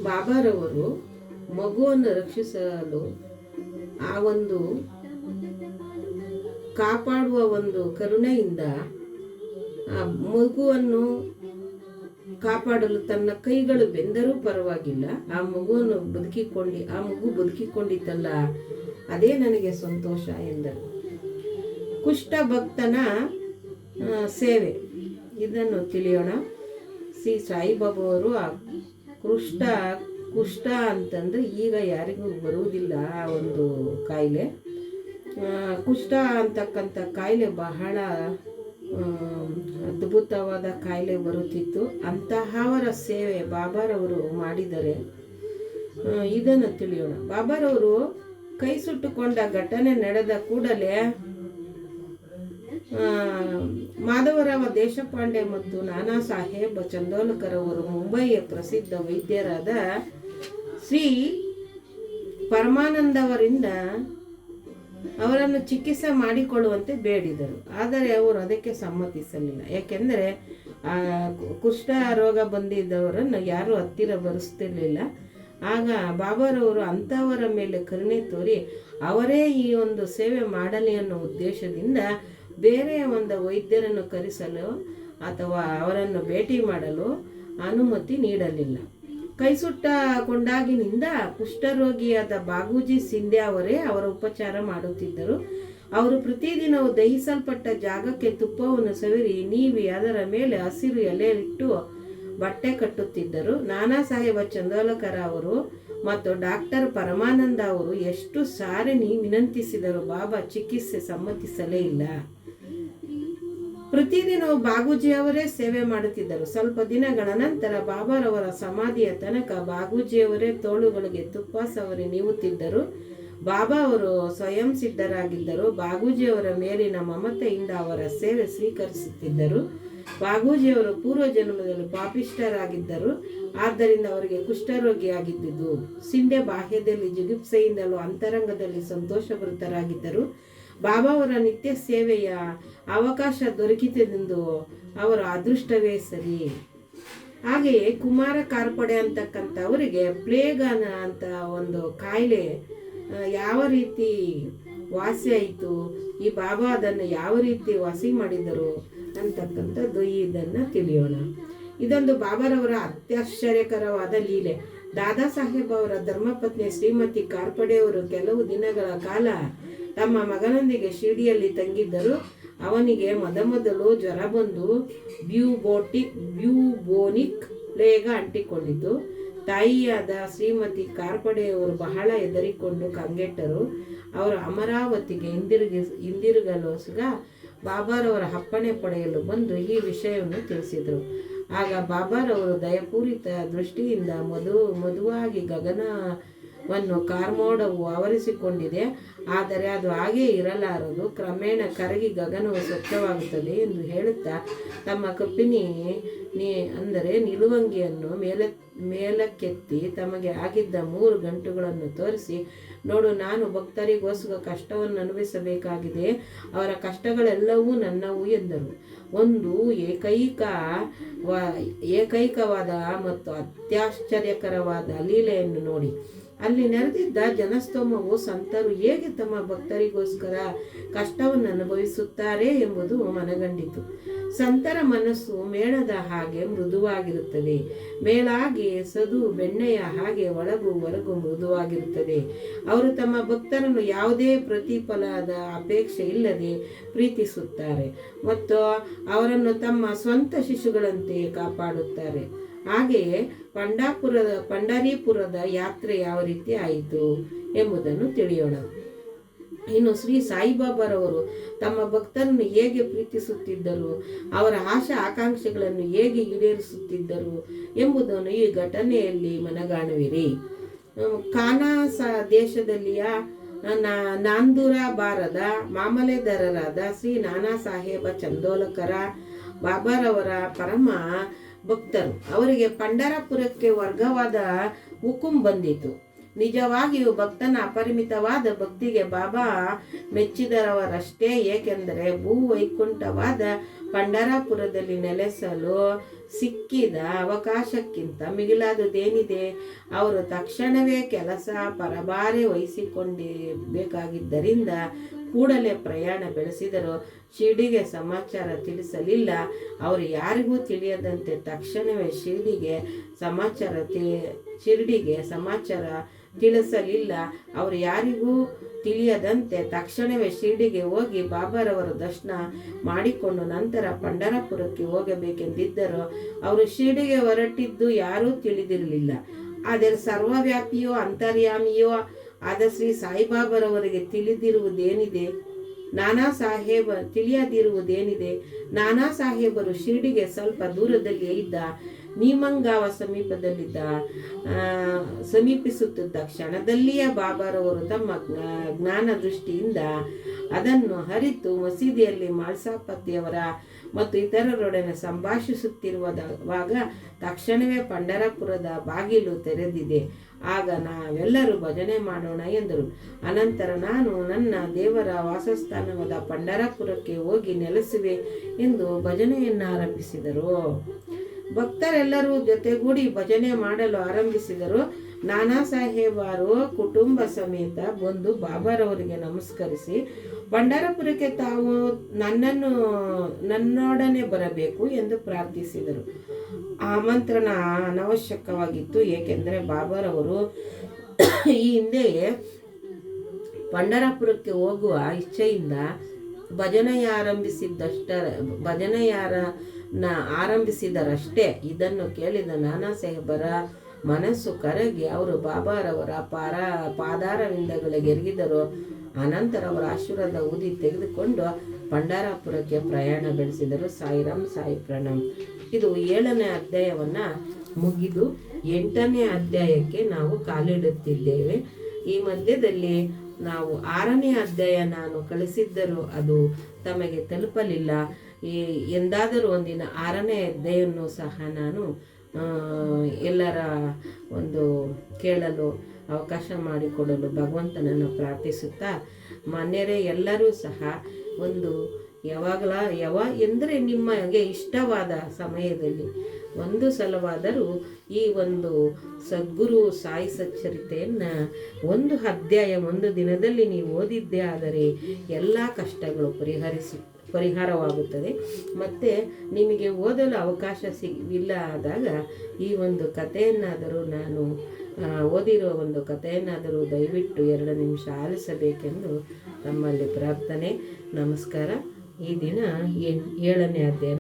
ಬಾಬಾರವರು ಮಗುವನ್ನು ರಕ್ಷಿಸಲು ಆ ಒಂದು ಕಾಪಾಡುವ ಒಂದು ಕರುಣೆಯಿಂದ ಆ ಮಗುವನ್ನು ಕಾಪಾಡಲು ತನ್ನ ಕೈಗಳು ಬೆಂದರೂ ಪರವಾಗಿಲ್ಲ ಆ ಮಗು ಬದುಕಿಕೊಂಡಿದ್ದಲ್ಲ, ಅದೇ ನನಗೆ ಸಂತೋಷ ಎಂದರು. ಕುಷ್ಠ ಭಕ್ತನ ಸೇವೆ, ಇದನ್ನು ತಿಳಿಯೋಣ. ಶ್ರೀ ಸಾಯಿಬಾಬಾ ಅವರು ಕುಷ್ಠ ಅಂತಂದ್ರೆ ಈಗ ಯಾರಿಗೂ ಬರುವುದಿಲ್ಲ ಆ ಒಂದು ಕಾಯಿಲೆ. ಕುಷ್ಠ ಅಂತಕ್ಕಂಥ ಕಾಯಿಲೆ ಬಹಳ ಅದ್ಭುತವಾದ ಕಾಯಿಲೆ ಬರುತ್ತಿತ್ತು. ಅಂತಹವರ ಸೇವೆ ಬಾಬಾರವರು ಮಾಡಿದರೆ, ಇದನ್ನು ತಿಳಿಯೋಣ. ಬಾಬಾರವರು ಕೈ ಸುಟ್ಟುಕೊಂಡ ಘಟನೆ ನಡೆದ ಕೂಡಲೇ ಮಾಧವರಾವ ದೇಶಪಾಂಡೆ ಮತ್ತು ನಾನಾ ಸಾಹೇಬ್ ಚಂದೋಲಕರ್ ಅವರು ಮುಂಬಯಿಯ ಪ್ರಸಿದ್ಧ ವೈದ್ಯರಾದ ಶ್ರೀ ಪರಮಾನಂದವರಿಂದ ಅವರನ್ನು ಚಿಕಿತ್ಸೆ ಮಾಡಿಕೊಳ್ಳುವಂತೆ ಬೇಡಿದರು. ಆದರೆ ಅವರು ಅದಕ್ಕೆ ಸಮ್ಮತಿಸಲಿಲ್ಲ. ಯಾಕೆಂದರೆ ಕುಷ್ಠ ರೋಗ ಬಂದಿದ್ದವರನ್ನು ಯಾರೂ ಹತ್ತಿರ ಬರೆಸ್ತಿರ್ಲಿಲ್ಲ. ಆಗ ಬಾಬಾರವರು ಅಂಥವರ ಮೇಲೆ ಕರುಣೆ ತೋರಿ ಅವರೇ ಈ ಒಂದು ಸೇವೆ ಮಾಡಲಿ ಅನ್ನೋ ಉದ್ದೇಶದಿಂದ ಬೇರೆ ಒಂದು ವೈದ್ಯರನ್ನು ಕರೆಸಲು ಅಥವಾ ಅವರನ್ನು ಭೇಟಿ ಮಾಡಲು ಅನುಮತಿ ನೀಡಲಿಲ್ಲ. ಕೈ ಸುಟ್ಟಕೊಂಡಾಗಿನಿಂದ ಕುಷ್ಠರೋಗಿಯಾದ ಬಾಗೂಜಿ ಸಿಂಧ್ಯಾ ಅವರೇ ಅವರ ಉಪಚಾರ ಮಾಡುತ್ತಿದ್ದರು. ಅವರು ಪ್ರತಿದಿನವೂ ದಹಿಸಲ್ಪಟ್ಟ ಜಾಗಕ್ಕೆ ತುಪ್ಪವನ್ನು ಸವರಿ ನೀವಿ ಅದರ ಮೇಲೆ ಹಸಿರು ಎಲೆ ಇಟ್ಟು ಬಟ್ಟೆ ಕಟ್ಟುತ್ತಿದ್ದರು. ನಾನಾ ಸಾಹೇಬ ಚಂದೋಲಕರ ಅವರು ಮತ್ತು ಡಾಕ್ಟರ್ ಪರಮಾನಂದ ಅವರು ಎಷ್ಟು ಸಾರಿ ವಿನಂತಿಸಿದರು, ಬಾಬಾ ಚಿಕಿತ್ಸೆ ಸಮ್ಮತಿಸಲೇ ಇಲ್ಲ. ಪ್ರತಿದಿನವೂ ಬಾಗೂಜಿಯವರೇ ಸೇವೆ ಮಾಡುತ್ತಿದ್ದರು. ಸ್ವಲ್ಪ ದಿನಗಳ ನಂತರ ಬಾಬಾರವರ ಸಮಾಧಿಯ ತನಕ ಬಾಗೂಜಿಯವರೇ ತೋಳುಗಳಿಗೆ ತುಪ್ಪ ಸವರಿ ನೀವುತ್ತಿದ್ದರು. ಬಾಬಾ ಅವರು ಸ್ವಯಂ ಸಿದ್ಧರಾಗಿದ್ದರು. ಬಾಗೂಜಿಯವರ ಮೇಲಿನ ಮಮತೆಯಿಂದ ಅವರ ಸೇವೆ ಸ್ವೀಕರಿಸುತ್ತಿದ್ದರು. ಬಾಗೂಜಿಯವರು ಪೂರ್ವ ಜನ್ಮದಲ್ಲಿ ಪಾಪಿಷ್ಠರಾಗಿದ್ದರು. ಆದ್ದರಿಂದ ಅವರಿಗೆ ಕುಷ್ಠರೋಗಿಯಾಗಿದ್ದುದು. ಸಿಂಧೆ ಬಾಹ್ಯದಲ್ಲಿ ಜಿಗುಪ್ಸೆಯಿಂದಲೂ ಅಂತರಂಗದಲ್ಲಿ ಸಂತೋಷಭರಿತರಾಗಿದ್ದರು. ಬಾಬಾ ಅವರ ನಿತ್ಯ ಸೇವೆಯ ಅವಕಾಶ ದೊರಕಿತೆಂದು ಅವರ ಅದೃಷ್ಟವೇ ಸರಿ. ಹಾಗೆಯೇ ಕುಮಾರ ಕಾರ್ಪಡೆ ಅಂತಕ್ಕಂಥವರಿಗೆ ಪ್ಲೇಗ್ ಅಂತ ಒಂದು ಕಾಯಿಲೆ ಯಾವ ರೀತಿ ವಾಸಿ ಆಯಿತು, ಈ ಬಾಬಾ ಅದನ್ನು ಯಾವ ರೀತಿ ವಾಸಿ ಮಾಡಿದರು ಅಂತಕ್ಕಂಥದ್ದು ಇದನ್ನು ತಿಳಿಯೋಣ. ಇದೊಂದು ಬಾಬಾರವರ ಅತ್ಯಾಶ್ಚರ್ಯಕರವಾದ ಲೀಲೆ. ದಾದಾ ಸಾಹೇಬ್ ಅವರ ಧರ್ಮಪತ್ನಿ ಶ್ರೀಮತಿ ಕಾರ್ಪಡೆಯವರು ಕೆಲವು ದಿನಗಳ ಕಾಲ ತಮ್ಮ ಮಗನೊಂದಿಗೆ ಶಿರ್ಡಿಯಲ್ಲಿ ತಂಗಿದ್ದರು. ಅವನಿಗೆ ಮೊದಲು ಜ್ವರ ಬಂದು ಬ್ಯೂಬೋನಿಕ್ ಪ್ಲೇಗ ಅಂಟಿಕೊಂಡಿತು. ತಾಯಿಯಾದ ಶ್ರೀಮತಿ ಕಾರ್ಪಡೆಯವರು ಬಹಳ ಹೆದರಿಕೊಂಡು ಕಂಗೆಟ್ಟರು. ಅವರು ಅಮರಾವತಿಗೆ ಹಿಂದಿರುಗಲು ಬಾಬಾರವರ ಅಪ್ಪಣೆ ಪಡೆಯಲು ಬಂದು ಈ ವಿಷಯವನ್ನು ತಿಳಿಸಿದರು. ಆಗ ಬಾಬಾರವರು ದಯಪೂರಿತ ದೃಷ್ಟಿಯಿಂದ ಮಧುವಾಗಿ ಗಗನವನ್ನು ಕಾರ್ಮೋಡವು ಆವರಿಸಿಕೊಂಡಿದೆ, ಆದರೆ ಅದು ಹಾಗೇ ಇರಲಾರದು, ಕ್ರಮೇಣ ಕರಗಿ ಗಗನವು ಸ್ವಚ್ಛವಾಗುತ್ತದೆ ಎಂದು ಹೇಳುತ್ತಾ ತಮ್ಮ ಕಪ್ಪಿನಿ ಅಂದರೆ ನಿಲುವಂಗಿಯನ್ನು ಮೇಲಕ್ಕೆತ್ತಿ ತಮಗೆ ಆಗಿದ್ದ 3 ಗಂಟುಗಳನ್ನು ತೋರಿಸಿ, ನೋಡು, ನಾನು ಭಕ್ತರಿಗೋಸ್ಕರ ಕಷ್ಟವನ್ನು ಅನುಭವಿಸಬೇಕಾಗಿದೆ, ಅವರ ಕಷ್ಟಗಳೆಲ್ಲವೂ ನನ್ನವು ಎಂದರು. ಒಂದು ಏಕೈಕವಾದ ಮತ್ತು ಅತ್ಯಾಶ್ಚರ್ಯಕರವಾದ ಲೀಲೆಯನ್ನು ನೋಡಿ. ಅಲ್ಲಿ ನೆರೆದಿದ್ದ ಜನಸ್ತೋಮವು ಸಂತರು ಹೇಗೆ ತಮ್ಮ ಭಕ್ತರಿಗೋಸ್ಕರ ಕಷ್ಟವನ್ನು ಅನುಭವಿಸುತ್ತಾರೆ ಎಂಬುದು ಮನಗಂಡಿತು. ಸಂತರ ಮನಸ್ಸು ಮೇಣದ ಹಾಗೆ ಮೃದುವಾಗಿರುತ್ತದೆ, ಮೇಲಾಗಿ ಸದು ಬೆಣ್ಣೆಯ ಹಾಗೆ ಒಳಗು ಹೊರಗು ಮೃದುವಾಗಿರುತ್ತದೆ. ಅವರು ತಮ್ಮ ಭಕ್ತರನ್ನು ಯಾವುದೇ ಪ್ರತಿಫಲದ ಅಪೇಕ್ಷೆ ಇಲ್ಲದೆ ಪ್ರೀತಿಸುತ್ತಾರೆ ಮತ್ತು ಅವರನ್ನು ತಮ್ಮ ಸ್ವಂತ ಶಿಶುಗಳಂತೆ ಕಾಪಾಡುತ್ತಾರೆ. ಹಾಗೆಯೇ ಪಂಡರೀಪುರದ ಯಾತ್ರೆ ಯಾವ ರೀತಿ ಆಯಿತು ಎಂಬುದನ್ನು ತಿಳಿಯೋಣ. ಇನ್ನು ಶ್ರೀ ಸಾಯಿಬಾಬಾರವರು ತಮ್ಮ ಭಕ್ತರನ್ನು ಹೇಗೆ ಪ್ರೀತಿಸುತ್ತಿದ್ದರು, ಅವರ ಆಶಾ ಆಕಾಂಕ್ಷೆಗಳನ್ನು ಹೇಗೆ ಈಡೇರಿಸುತ್ತಿದ್ದರು ಎಂಬುದನ್ನು ಈ ಘಟನೆಯಲ್ಲಿ ಮನಗಾಣುವಿರಿ. ಕಾನಾಸ ದೇಶದಲ್ಲಿಯ ನಾಂದೂರಾಬಾರದ ಮಾಮಲೆದಾರರಾದ ಶ್ರೀ ನಾನಾ ಸಾಹೇಬ ಚಂದೋಲಕರ ಬಾಬಾರವರ ಪರಮ ಭಕ್ತರು. ಅವರಿಗೆ ಪಂಡರಪುರಕ್ಕೆ ವರ್ಗವಾದ ಹುಕುಂ ಬಂದಿತು. ನಿಜವಾಗಿಯೂ ಭಕ್ತನ ಅಪರಿಮಿತವಾದ ಭಕ್ತಿಗೆ ಬಾಬಾ ಮೆಚ್ಚಿದರವರಷ್ಟೇ. ಏಕೆಂದರೆ ಭೂವೈಕುಂಠವಾದ ಪಂಢರಾಪುರದಲ್ಲಿ ನೆಲೆಸಲು ಸಿಕ್ಕಿದ ಅವಕಾಶಕ್ಕಿಂತ ಮಿಗಿಲಾದುದೇನಿದೆ? ಅವರು ತಕ್ಷಣವೇ ಕೆಲಸ ಪರಭಾರೆ ವಹಿಸಿಕೊಂಡಬೇಕಾಗಿದ್ದರಿಂದ ಕೂಡಲೇ ಪ್ರಯಾಣ ಬೆಳೆಸಿದರು. ಶಿರ್ಡಿಗೆ ಸಮಾಚಾರ ತಿಳಿಸಲಿಲ್ಲ. ಅವರು ಯಾರಿಗೂ ತಿಳಿಯದಂತೆ ತಕ್ಷಣವೇ ಶಿರ್ಡಿಗೆ ಸಮಾಚಾರ ತಿಳಿಸಲಿಲ್ಲ. ಅವರು ಯಾರಿಗೂ ತಿಳಿಯದಂತೆ ತಕ್ಷಣವೇ ಶಿರ್ಡಿಗೆ ಹೋಗಿ ಬಾಬಾರವರ ದರ್ಶನ ಮಾಡಿಕೊಂಡು ನಂತರ ಪಂಢರಪುರಕ್ಕೆ ಹೋಗಬೇಕೆಂದಿದ್ದರು. ಅವರು ಶಿರ್ಡಿಗೆ ಹೊರಟಿದ್ದು ಯಾರೂ ತಿಳಿದಿರಲಿಲ್ಲ. ಆದರೆ ಸರ್ವವ್ಯಾಪಿಯೋ ಅಂತರ್ಯಾಮಿಯೋ ಆದ ಶ್ರೀ ಸಾಯಿಬಾಬರವರಿಗೆ ತಿಳಿದಿರುವುದೇನಿದೆ? ತಿಳಿಯದಿರುವುದೇನಿದೆ? ನಾನಾ ಸಾಹೇಬರು ಶಿರ್ಡಿಗೆ ಸ್ವಲ್ಪ ದೂರದಲ್ಲಿಯೇ ಇದ್ದ ನೀಮಂಗಾವ ಸಮೀಪಿಸುತ್ತಿದ್ದ ಕ್ಷಣದಲ್ಲಿಯೇ ಬಾಬಾರವರು ತಮ್ಮ ಜ್ಞಾನ ದೃಷ್ಟಿಯಿಂದ ಅದನ್ನು ಅರಿತು ಮಸೀದಿಯಲ್ಲಿ ಮಾಲ್ಸಾಪತಿಯವರ ಮತ್ತು ಇತರರೊಡನೆ ಸಂಭಾಷಿಸುತ್ತಿರುವಾಗ ತಕ್ಷಣವೇ ಪಂಢರಪುರದ ಬಾಗಿಲು ತೆರೆದಿದೆ. ಆಗ ನಾವೆಲ್ಲರೂ ಭಜನೆ ಮಾಡೋಣ ಎಂದರು. ಅನಂತರ ನಾನು ನನ್ನ ದೇವರ ವಾಸಸ್ಥಾನವಾದ ಪಂಢರಪುರಕ್ಕೆ ಹೋಗಿ ನೆಲೆಸುವೆ ಎಂದು ಭಜನೆಯನ್ನು ಆರಂಭಿಸಿದರು. ಭಕ್ತರೆಲ್ಲರೂ ಜೊತೆಗೂಡಿ ಭಜನೆ ಮಾಡಲು ಆರಂಭಿಸಿದರು. ನಾನಾ ಸಾಹೇಬರು ಕುಟುಂಬ ಸಮೇತ ಬಂದು ಬಾಬಾರವರಿಗೆ ನಮಸ್ಕರಿಸಿ ಪಂಢರಪುರಕ್ಕೆ ತಾವು ನನ್ನೊಡನೆ ಬರಬೇಕು ಎಂದು ಪ್ರಾರ್ಥಿಸಿದರು. ಆಮಂತ್ರಣ ಅನವಶ್ಯಕವಾಗಿತ್ತು. ಏಕೆಂದರೆ ಬಾಬಾರವರು ಈ ಹಿಂದೆಯೇ ಪಂಢರಪುರಕ್ಕೆ ಹೋಗುವ ಇಚ್ಛೆಯಿಂದ ಆರಂಭಿಸಿದರಷ್ಟೇ. ಇದನ್ನು ಕೇಳಿದ ನಾನಾ ಸಾಹೇಬರ ಮನಸ್ಸು ಕರಗಿ ಅವರು ಬಾಬಾರವರ ಪಾದಾರವಿಂದಗಳಿಗೆ ಎರಗಿದರು. ಅನಂತರ ಅವರ ಆಶೀರ್ವಾದ ಊದಿ ತೆಗೆದುಕೊಂಡು ಪಂಢರಪುರಕ್ಕೆ ಪ್ರಯಾಣ ಬೆಳೆಸಿದರು. ಸಾಯಿರಾಮ್, ಸಾಯಿ ಪ್ರಣಾಮ್. ಇದು 7ನೇ ಅಧ್ಯಾಯವನ್ನು ಮುಗಿದು 8ನೇ ಅಧ್ಯಾಯಕ್ಕೆ ನಾವು ಕಾಲಿಡುತ್ತಿದ್ದೇವೆ. ಈ ಮಧ್ಯದಲ್ಲಿ ನಾವು 6ನೇ ಅಧ್ಯಾಯ ನಾನು ಕಳಿಸಿದ್ದರೂ ಅದು ತಮಗೆ ತಲುಪಲಿಲ್ಲ. ಎಂದಾದರೂ ಒಂದಿನ 6ನೇ ಅಧ್ಯಾಯವನ್ನು ಸಹ ನಾನು ಎಲ್ಲರ ಒಂದು ಕೇಳಲು ಅವಕಾಶ ಮಾಡಿಕೊಡಲು ಭಗವಂತನನ್ನು ಪ್ರಾರ್ಥಿಸುತ್ತಾ, ಮಾನ್ಯರೇ ಎಲ್ಲರೂ ಸಹ ಒಂದು ಎಂದರೆ ನಿಮಗೆ ಇಷ್ಟವಾದ ಸಮಯದಲ್ಲಿ ಒಂದು ಸಲವಾದರೂ ಈ ಒಂದು ಸದ್ಗುರು ಸಾಯಿ ಸಚ್ಚರಿತೆಯನ್ನು ಒಂದು ಅಧ್ಯಾಯ ಒಂದು ದಿನದಲ್ಲಿ ನೀವು ಓದಿದ್ದೇ ಆದರೆ ಎಲ್ಲ ಕಷ್ಟಗಳು ಪರಿಹಾರವಾಗುತ್ತದೆ. ಮತ್ತು ನಿಮಗೆ ಓದಲು ಅವಕಾಶ ಸಿಗಲಿಲ್ಲ ಆದಾಗ ಈ ಒಂದು ಕಥೆಯನ್ನಾದರೂ ನಾನು ಓದಿರೋ ಒಂದು ಕಥೆಯನ್ನಾದರೂ ದಯವಿಟ್ಟು 2 ನಿಮಿಷ ಆಲಿಸಬೇಕೆಂದು ತಮ್ಮಲ್ಲಿ ಪ್ರಾರ್ಥನೆ. ನಮಸ್ಕಾರ. ಈ ದಿನ 7ನೇ ಅಧ್ಯಾಯ